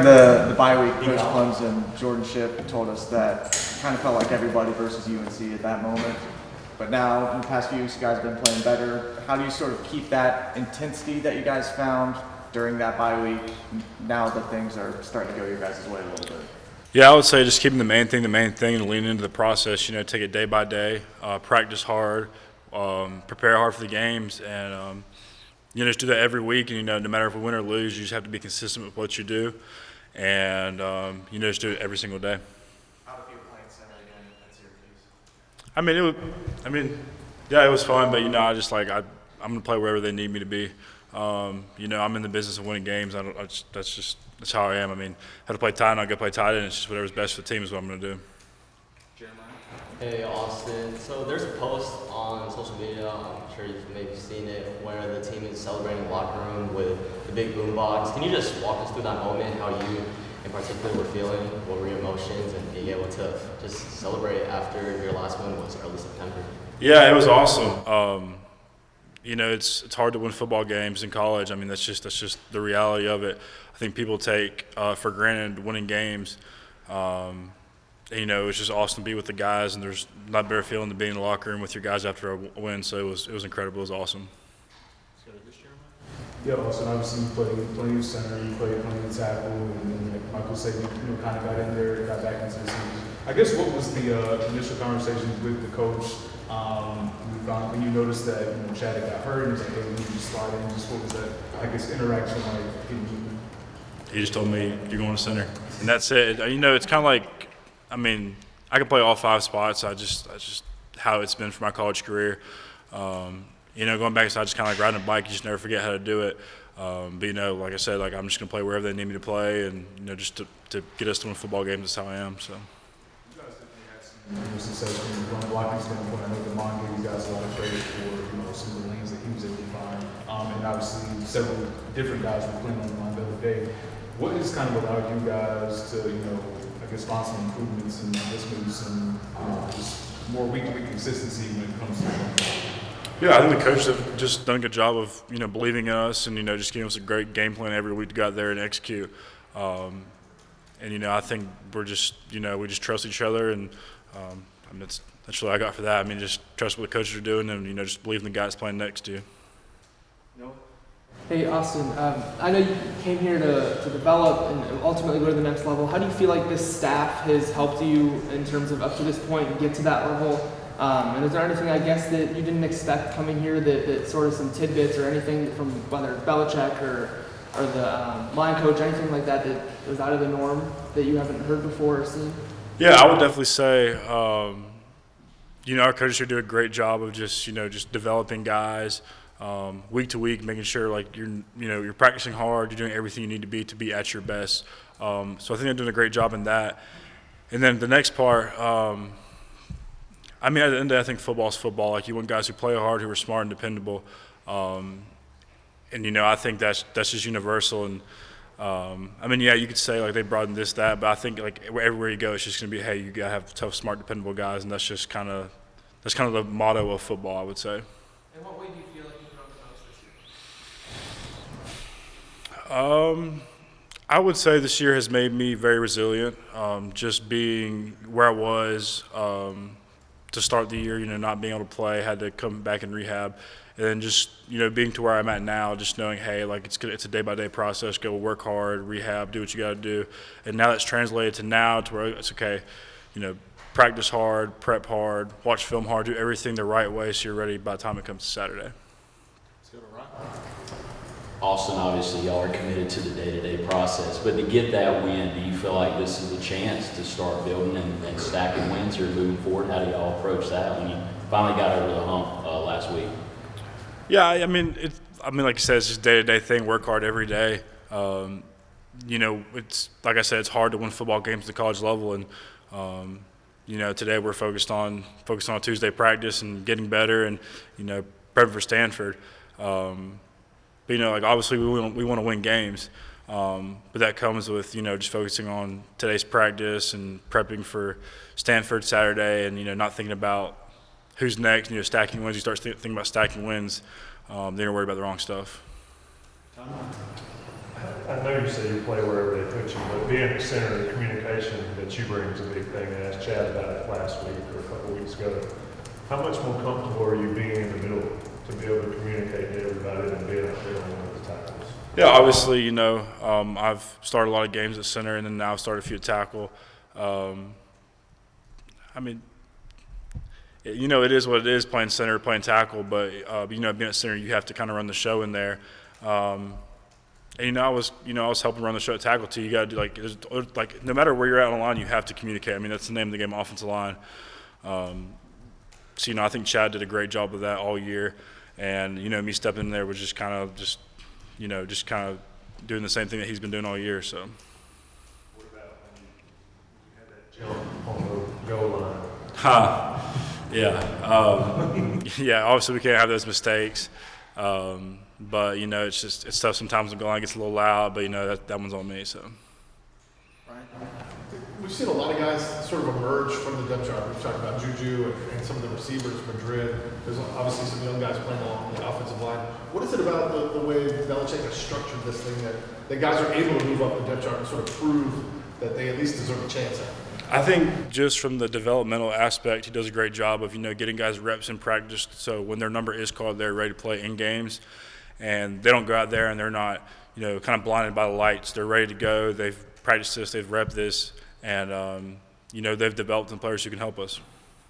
During the bye week, Coach Clemson, Jordan Shipp, told us that it kind of felt like everybody versus UNC at that moment. But now, in the past few weeks, you guys have been playing better. How do you sort of keep that intensity that you guys found during that bye week now that things are starting to go your guys' way a little bit? Yeah, I would say just keeping the main thing, and lean into the process. You know, take it day by day, practice hard, prepare hard for the games, and you know, just do that every week. And you know, no matter if we win or lose, you just have to be consistent with what you do, and you know, just do it every single day. How did you play center again at Syracuse? I mean, yeah, it was fun, but you know, I'm gonna play wherever they need me to be. You know, I'm in the business of winning games. That's how I am. I mean, I have to play tight end, I'll go play tight end. It's just whatever's best for the team is what I'm gonna do. Hey Austin, so there's a post on social media, I'm sure you've maybe seen it, where the team is celebrating the locker room with the big boom box. Can you just walk us through that moment, how you in particular were feeling, what were your emotions, and being able to just celebrate after your last win was early September? Yeah, it was awesome. You know, it's hard to win football games in college. I mean, that's just the reality of it. I think people take for granted winning games. You know, it was just awesome to be with the guys, and there's not better feeling than being in the locker room with your guys after a win. So it was incredible. It was awesome. Yeah, Austin, obviously you played plenty of center, you played plenty of tackle, and then like Michael said, you kind of got in there, got back into the season. I guess what was the initial conversations with the coach when you noticed that Chad got hurt and he was like, hey, we need to slide in? Just what was that, I guess, interaction like? He just told me you're going to center, and that's it. You know, it's kind of like, I mean, I can play all 5 spots. I just how it's been for my college career. You know, going back inside, just kind of like riding a bike. You just never forget how to do it. But you know, like I said, like I'm just gonna play wherever they need me to play, and you know, just to get us to win football games. That's how I am. So. You guys definitely had some success from a blocking standpoint. I know Demond gave you guys a lot of credit for some of the lanes that he was able to find, and obviously several different guys were playing on the line the other day. What has kind of allowed you guys to I guess find some improvements and I guess maybe some just more week-to-week consistency when it comes to Yeah, I think the coaches have just done a good job of believing in us and just giving us a great game plan every week to go out there and execute. And I think we're just we just trust each other, and I mean that's what I got for that. I mean, just trust what the coaches are doing, and just believe in the guys playing next to you. Hey Austin, I know you came here to develop and ultimately go to the next level. How do you feel like this staff has helped you in terms of up to this point and get to that level? And is there anything, I guess, that you didn't expect coming here that sort of some tidbits or anything from whether it's Belichick or the line coach, anything like that was out of the norm that you haven't heard before or seen? Yeah, I would definitely say, our coaches here do a great job of just developing guys. Week to week, making sure like you're practicing hard, you're doing everything you need to be at your best. So I think they're doing a great job in that. And then the next part, I mean, at the end of the day, I think football's football. Like you want guys who play hard, who are smart and dependable. And I think that's just universal. And I mean, yeah, you could say like they brought in this, that, but I think like everywhere you go, it's just gonna be, hey, you gotta have tough, smart, dependable guys, and that's kind of the motto of football, I would say. In what way do you feel like you grown the most this year? I would say this year has made me very resilient. Just being where I was to start the year, not being able to play, had to come back and rehab, and then just being to where I'm at now, just knowing, hey, like it's a day-by-day process. Go work hard, rehab, do what you got to do, and now that's translated to now to where it's okay. Practice hard, prep hard, watch film hard, do everything the right way so you're ready by the time it comes to Saturday. Austin, obviously, y'all are committed to the day-to-day process, but to get that win, do you feel like this is a chance to start building and stacking wins here moving forward? How do y'all approach that when you finally got over the hump last week? Yeah, I mean, like you said, it's just a day-to-day thing. Work hard every day. It's like I said, it's hard to win football games at the college level, and today we're focused on Tuesday practice and getting better, and prepping for Stanford. But like obviously we want to win games, but that comes with just focusing on today's practice and prepping for Stanford Saturday, and not thinking about who's next. Stacking wins. You start thinking about stacking wins, then you're worried about the wrong stuff. I know you say you play wherever they put you, being a center, communication that you bring is a big thing. I asked Chad about it last week or a couple of weeks ago. How much more comfortable are you being in the middle to be able to communicate to everybody and being out there on one of the tackles? Yeah, obviously, I've started a lot of games at center, and then now I've started a few at tackle. It is what it is, playing center, playing tackle, but, being at center, you have to kind of run the show in there. I was helping run the show at tackle too. You got to do no matter where you're at on the line, you have to communicate. I mean, that's the name of the game, offensive line. I think Chad did a great job of that all year, and me stepping in there was just kind of doing the same thing that he's been doing all year. So. What about when you had that jump on the goal line? Yeah, obviously we can't have those mistakes. But it's tough sometimes when the goal line gets a little loud. But that one's on me. So. We've seen a lot of guys sort of emerge from the depth chart. We've talked about Juju and some of the receivers, Madrid. There's obviously some young guys playing along the offensive line. What is it about the way Belichick has structured this thing that guys are able to move up the depth chart and sort of prove that they at least deserve a chance at? I think just from the developmental aspect, he does a great job of getting guys reps in practice. So when their number is called, they're ready to play in games, and they don't go out there and they're not kind of blinded by the lights. They're ready to go. They've practiced this. They've repped this. And, they've developed some players who can help us.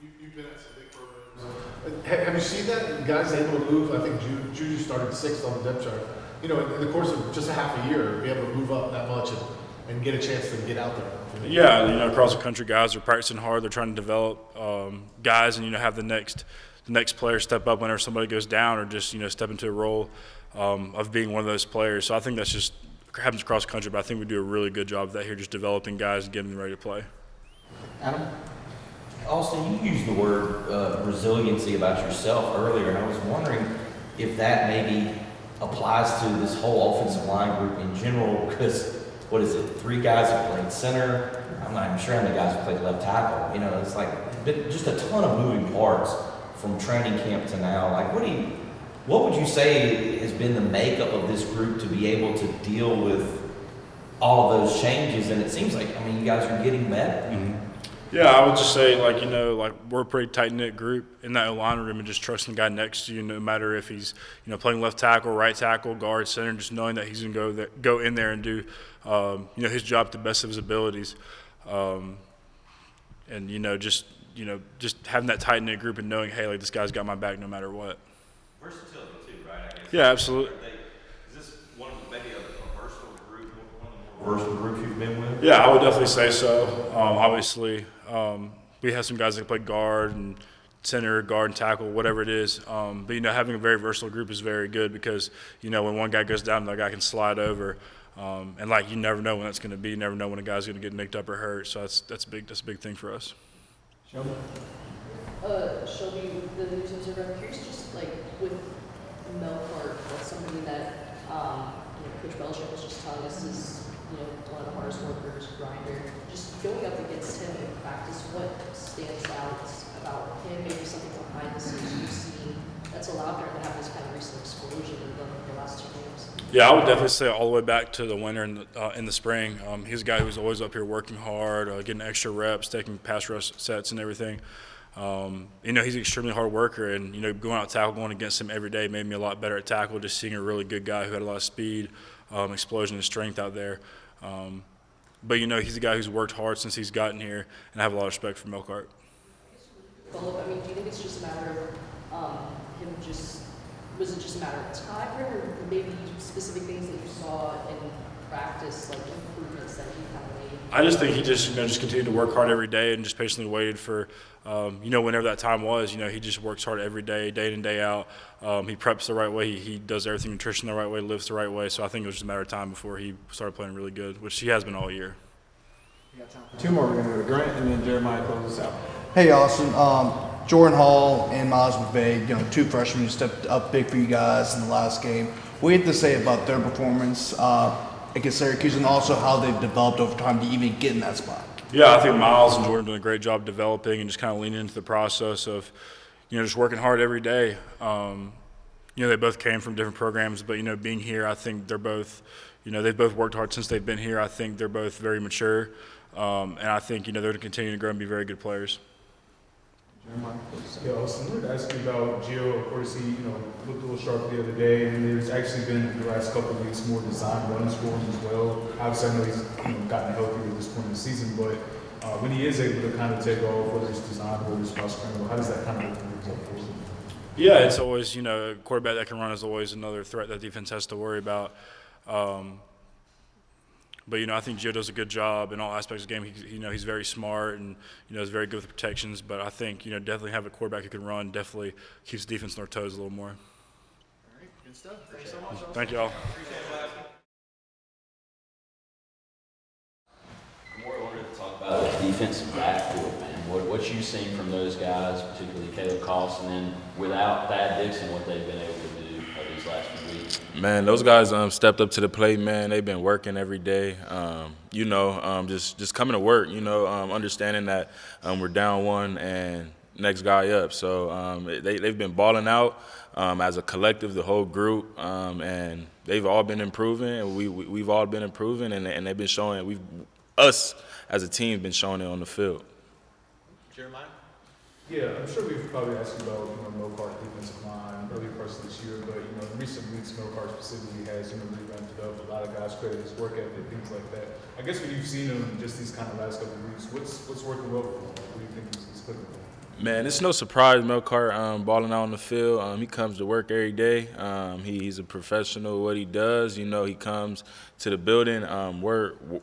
You've been at some big programs. Have you seen that? Guys able to move? I think Juju started 6th on the depth chart. In the course of just a half a year, be able to move up that much and get a chance to get out there. Yeah, across the country, guys are practicing hard. They're trying to develop guys and, have the next player step up whenever somebody goes down, or just, step into a role of being one of those players. So I think that's just happens across the country, but I think we do a really good job of that here, just developing guys and getting them ready to play. Adam? Austin, you used the word resiliency about yourself earlier, and I was wondering if that maybe applies to this whole offensive line group in general, because, 3 guys have played center. I'm not even sure how many guys have played left tackle. It's like just a ton of moving parts from training camp to now. Like, what would you say has been the makeup of this group to be able to deal with all of those changes? And it seems like, you guys are getting better. Mm-hmm. Yeah, I would just say, we're a pretty tight-knit group in that line room, and just trusting the guy next to you, no matter if he's, playing left tackle, right tackle, guard, center, just knowing that he's going to go in there and do, his job to the best of his abilities. Just having that tight-knit group and knowing, hey, this guy's got my back no matter what. Versatility too, right? I guess. Yeah, absolutely. Is this maybe a versatile group, one of the more versatile groups you've been with? Yeah, I would definitely say so. Obviously, we have some guys that play guard and center, guard and tackle, whatever it is. But having a very versatile group is very good, because when one guy goes down, the guy can slide over. And you never know when that's going to be. You never know when a guy's going to get nicked up or hurt. So that's a big thing for us. Shelby? Shelby, the news observer, I'm curious, just with Melkart, that's somebody that Coach Belichick was just telling us is one of the hardest workers, grinder. Just going up against him in practice, what stands out about him? Maybe something behind the scenes you've seen that's allowed him to have this kind of recent explosion in the last 2 games. Yeah, I would definitely say all the way back to the winter in the spring. He's a guy who's always up here working hard, getting extra reps, taking pass rush sets and everything. He's an extremely hard worker, and going out tackle, going against him every day made me a lot better at tackle. Just seeing a really good guy who had a lot of speed, explosion, and strength out there. But he's a guy who's worked hard since he's gotten here, and I have a lot of respect for Melkart. Philip, do you think it's just a matter of him was it just a matter of time, or maybe specific things that you saw in practice, improvements that he kind of made? I just think he just continued to work hard every day and just patiently waited for, whenever that time was. He just works hard every day, day in, day out. He preps the right way. He does everything, nutrition the right way, lives the right way. So I think it was just a matter of time before he started playing really good, which he has been all year. We got time for 2 more. We're going to go to Grant, and then Jeremiah closes out. Hey, Austin. Jordan Hall and Miles McVay, 2 freshmen who stepped up big for you guys in the last game. What do you have to say about their performance against Syracuse, and also how they've developed over time to even get in that spot? Yeah, I think Miles and Jordan doing a great job developing and just kind of leaning into the process of, just working hard every day. They both came from different programs, but, being here, I think they're both, they've both worked hard since they've been here. I think they're both very mature, and I think, they're going to continue to grow and be very good players. Yeah, Austin, I wanted to ask you about Gio. Of course, he looked a little sharp the other day, and there's actually been the last couple of weeks more design runs for him as well. Obviously, I know he's gotten healthy at this point in the season, but when he is able to kind of take off, whether it's design or it's cross scramble, how does that kind of look for him? Yeah, it's always, a quarterback that can run is always another threat that defense has to worry about. But, I think Gio does a good job in all aspects of the game. He's very smart and, is very good with protections. But I think, definitely have a quarterback who can run definitely keeps the defense on their toes a little more. All right, good stuff. Thanks so much. Thank you all. Khmore, I wanted to talk about the defensive backfield, man. What you've seen from those guys, particularly Caleb Cost, and then without Thad Dixon, what they've been able to do these last few weeks. Man, those guys stepped up to the plate, man. They've been working every day. Just coming to work, understanding that we're down one and next guy up. So they've been balling out as a collective, the whole group, and they've all been improving, and we've all been improving, and they've been showing us as a team been showing it on the field. Jeremiah? Yeah, I'm sure we've probably asked you about Melcart's defensive line earlier parts of this year, but in recent weeks, Melcart specifically has really ramped it up. A lot of guys credit his work ethic, things like that. I guess when you've seen him just these kind of last couple of weeks, what's working well for him? What do you think he's clicking for? Man, it's no surprise Melcart balling out on the field. He comes to work every day. He's a professional at what he does. He comes to the building,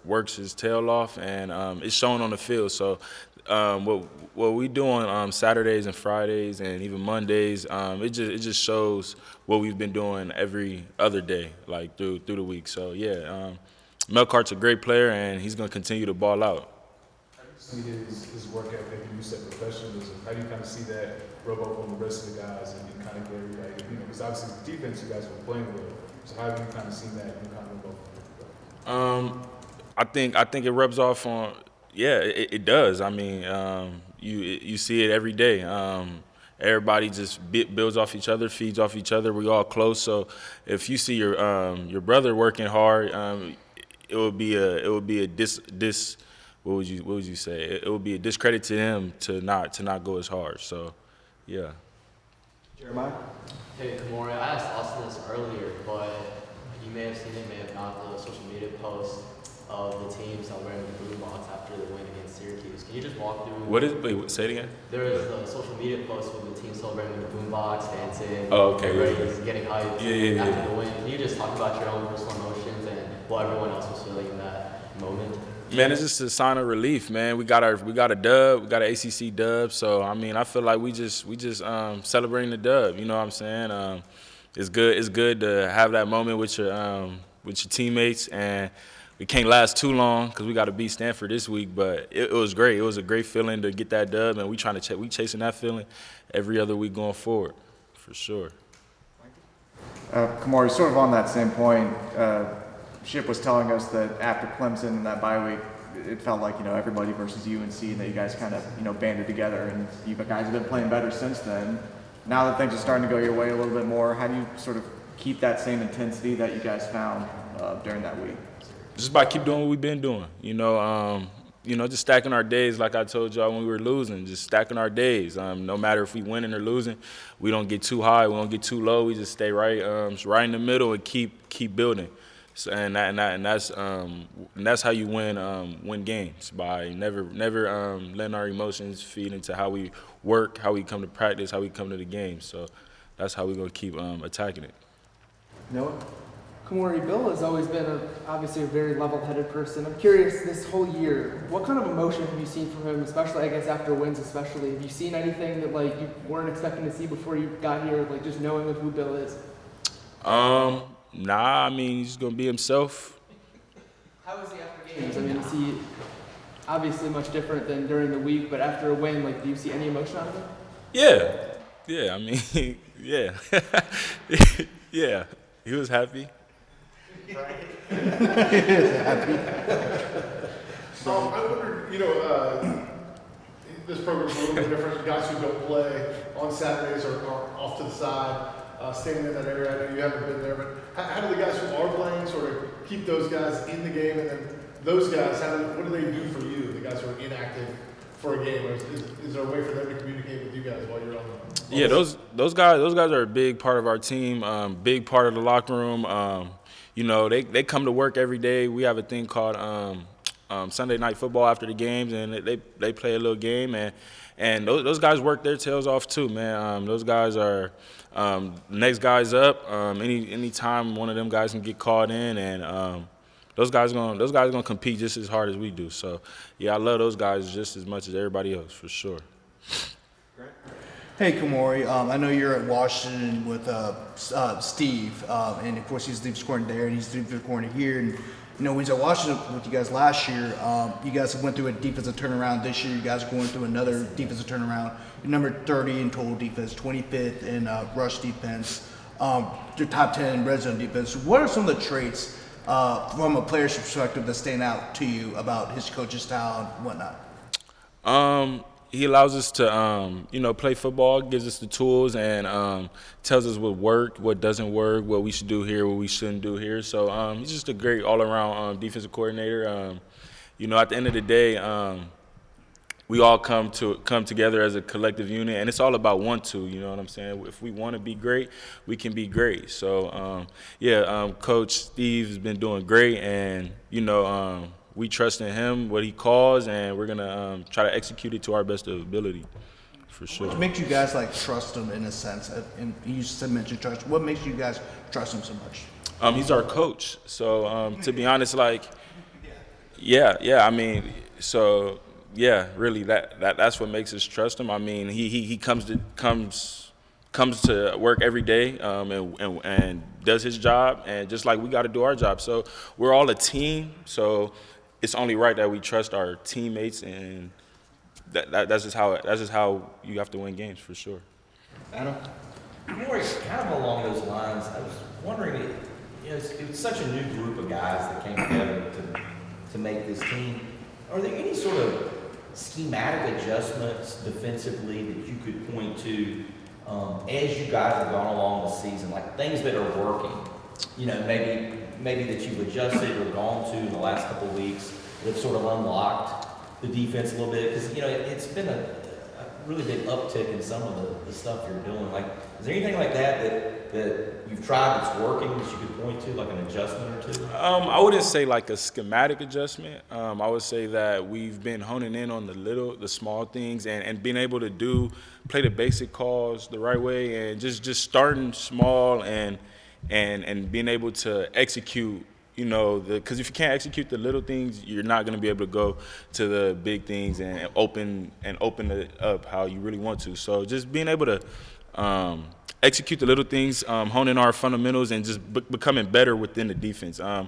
works his tail off, and it's shown on the field. So what we do on Saturdays and Fridays and even Mondays, it just shows what we've been doing every other day, like through the week. So yeah, Melcart's a great player, and he's going to continue to ball out. How do you see his work ethic and you said professionalism? How do you kind of see that rub up on the rest of the guys and kind of get everybody, because obviously the defense you guys were playing with. So how have you kind of seen that and kind of rub off? I think it rubs off on. Yeah, it does. I mean, you see it every day. Everybody just builds off each other, feeds off each other. We all close. So if you see your brother working hard, it would be a what would you say? It would be a discredit to him to not go as hard. So, yeah. Jeremiah? Hey, Khmore, I asked Austin this earlier, but you may have seen it, may have not, the social media post of the team celebrating the boombox after the win against Syracuse. Can you just walk through? Wait, say it again? There is the social media post with the team celebrating the boombox, dancing. Oh, okay. Everybody's getting hyped after the win. Can you just talk about your own personal emotions and what everyone else was feeling in that moment? Man, it's just a sign of relief, man. We got a dub, we got an ACC dub. So I mean, I feel like we just celebrating the dub. You know what I'm saying? It's good to have that moment with your teammates, and we can't last too long because we got to beat Stanford this week. But it was great. It was a great feeling to get that dub, and we chasing that feeling every other week going forward, for sure. Khmore, sort of on that same point, Ship was telling us that after Clemson and that bye week, it felt like, everybody versus UNC, and that you guys kind of, banded together, and you guys have been playing better since then. Now that things are starting to go your way a little bit more, how do you sort of keep that same intensity that you guys found during that week? Just by keep doing what we've been doing, just stacking our days, like I told y'all when we were losing, just stacking our days. No matter if we winning or losing, we don't get too high, we don't get too low. We just stay right in the middle and keep building. So, and that's how you win games, by never letting our emotions feed into how we work, how we come to practice, how we come to the game. So that's how we're gonna keep attacking it. Noah? Khmori, Bill has always been obviously a very level-headed person. I'm curious, this whole year, what kind of emotion have you seen from him, especially, I guess, after wins especially? Have you seen anything that, you weren't expecting to see before you got here, just knowing of who Bill is? Nah, I mean, he's going to be himself. How is he after games? I mean, is he obviously much different than during the week, but after a win, do you see any emotion out of him? Yeah, I mean, yeah. Yeah, he was happy. I wonder, this program's a little bit different. Guys who don't play on Saturdays are off to the side, standing in that area. I know you haven't been there, but how do the guys who are playing sort of keep those guys in the game, and then those guys, what do they do for you, the guys who are inactive for a game? Or is there a way for them to communicate with you guys while you're on the? Yeah, those guys are a big part of our team, big part of the locker room. You know, they come to work every day. We have a thing called Sunday night football after the games, and they play a little game, and those guys work their tails off too, man. Those guys are next guys up. Any time one of them guys can get called in, and those guys gonna compete just as hard as we do. So yeah, I love those guys just as much as everybody else, for sure. Hey, Khmori, I know you're at Washington with Steve, and of course he's the defensive coordinator there, and he's the defensive coordinator here. And you know, when he was at Washington with you guys last year, you guys went through a defensive turnaround. This year, you guys are going through another defensive turnaround. You're number 30 in total defense, 25th in rush defense, you're top 10 in red zone defense. What are some of the traits from a player's perspective that stand out to you about his coaching style and whatnot? He allows us to, play football, gives us the tools, and tells us what worked, what doesn't work, what we should do here, what we shouldn't do here. So he's just a great all-around defensive coordinator. At the end of the day, we all come together as a collective unit, and it's all about want to. You know what I'm saying? If we want to be great, we can be great. So Coach Steve has been doing great, and we trust in him, what he calls, and we're gonna try to execute it to our best ability, for sure. What makes you guys trust him in a sense? And you mentioned trust. What makes you guys trust him so much? He's our coach, so to be honest, really, that's what makes us trust him. I mean, he comes to work every day and does his job, and just like we got to do our job. So we're all a team. So it's only right that we trust our teammates, and that's just how you have to win games, for sure. Adam? More kind of along those lines, I was wondering, it was such a new group of guys that came together to make this team. Are there any sort of schematic adjustments defensively that you could point to as you guys have gone along the season, like things that are working? Maybe that you've adjusted or gone to in the last couple of weeks that have sort of unlocked the defense a little bit? Because, it's been a really big uptick in some of the stuff you're doing. Like, is there anything like that you've tried that's working that you could point to, like an adjustment or two? I wouldn't say like a schematic adjustment. I would say that we've been honing in on the small things, and being able to play the basic calls the right way, and just starting small and being able to execute, because if you can't execute the little things, you're not going to be able to go to the big things and open it up how you really want to. So just being able to execute the little things, honing our fundamentals, and just becoming better within the defense. I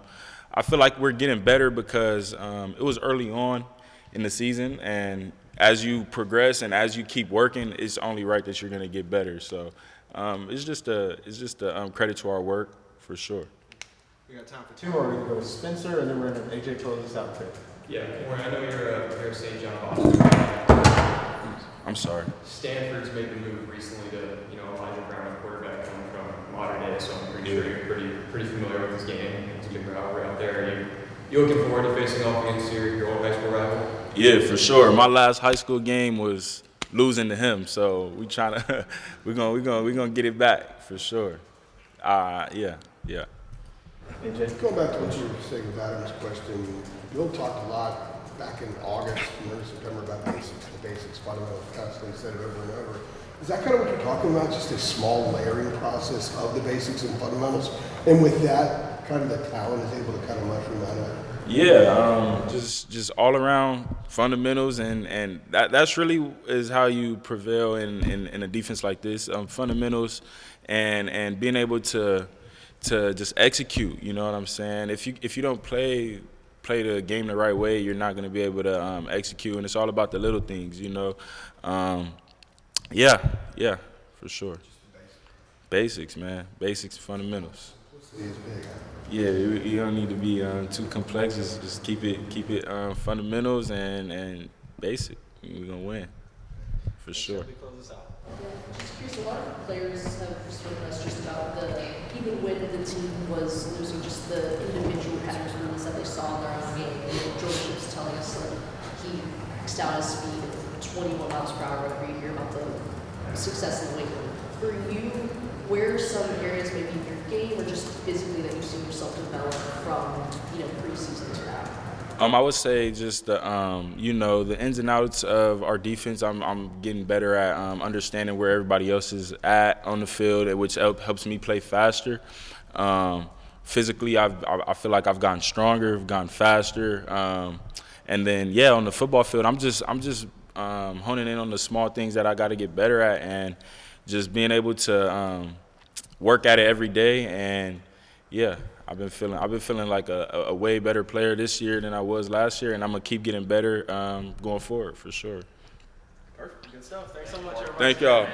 feel like we're getting better because it was early on in the season, and as you progress and as you keep working, it's only right that you're going to get better. So it's just a credit to our work, for sure. We got time for two more. We can go with Spencer, and then we're going to AJ close this out too. Yeah, Khmore, I know you're a St. John Boston. I'm sorry. Stanford's made the move recently to, Elijah Brown, a quarterback coming from modern day, so I'm pretty sure you're pretty familiar with his game. It's a good rivalry out there. You looking forward to facing off against your old high school rival? Yeah, for sure. My last high school game was losing to him, so we're gonna get it back for sure. Yeah. AJ? Going back to what you were saying with Adam's question, Bill talked a lot back in August and early September about the basics, fundamentals, constantly said it over and over. Is that kind of what you're talking about, just a small layering process of the basics and fundamentals? And with that, kind of the talent is able to kind of mushroom that up? Yeah, just all around fundamentals, and that's really is how you prevail in a defense like this. Fundamentals and being able to just execute. You know what I'm saying? If you don't play the game the right way, you're not going to be able to execute, and it's all about the little things. Yeah, for sure. Basics, man. Basics, fundamentals. Yeah, you don't need to be too complex. Just keep it fundamentals and basic. We're gonna win, for sure. Close this out. Just curious, a lot of players have spoken to us just about even when the team was losing, just the individual kind of improvements that they saw in their own game. George was telling us that he maxed out his speed at 21 miles per hour whenever you hear about the success in the weight room. For you, where are some areas maybe in your game or just physically that you've seen yourself develop from, preseason to now? I would say just the the ins and outs of our defense. I'm getting better at understanding where everybody else is at on the field, which helps me play faster. Physically, I feel like I've gotten stronger, I've gotten faster, and then on the football field, I'm just honing in on the small things that I got to get better at, and just being able to work at it every day. And I've been feeling like a way better player this year than I was last year, and I'm gonna keep getting better going forward for sure. Perfect. Good stuff. Thanks so much, everybody. Thank y'all.